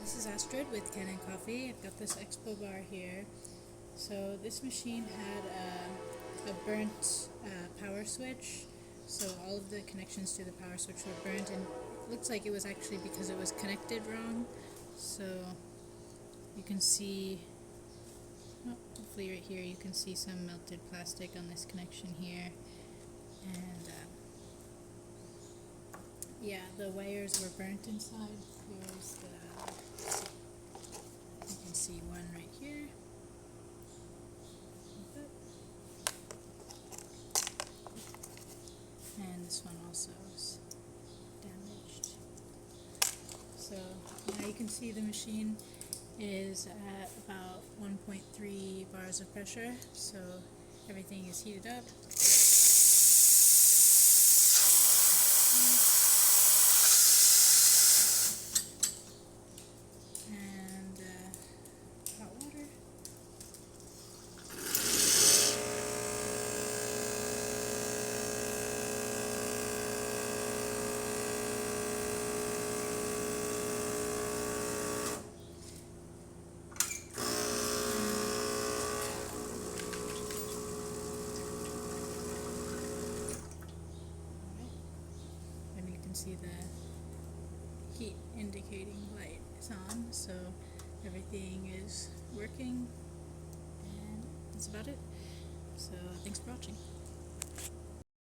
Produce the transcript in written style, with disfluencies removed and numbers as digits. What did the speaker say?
This is Astrid with Kanen Coffee. I've got this Expobar here. So this machine had a burnt power switch, so all of the connections to the power switch were burnt, and it looks like it was actually because it was connected wrong. So you can see, hopefully right here, you can see some melted plastic on this connection here, and yeah, the wires were burnt inside. Here's you can see one right here. And this one also is damaged. So now you can see the machine is at about 1.3 bars of pressure, so everything is heated up. And hot water. And you can see the heat indicating light is on, so everything is working, and that's about it. So thanks for watching.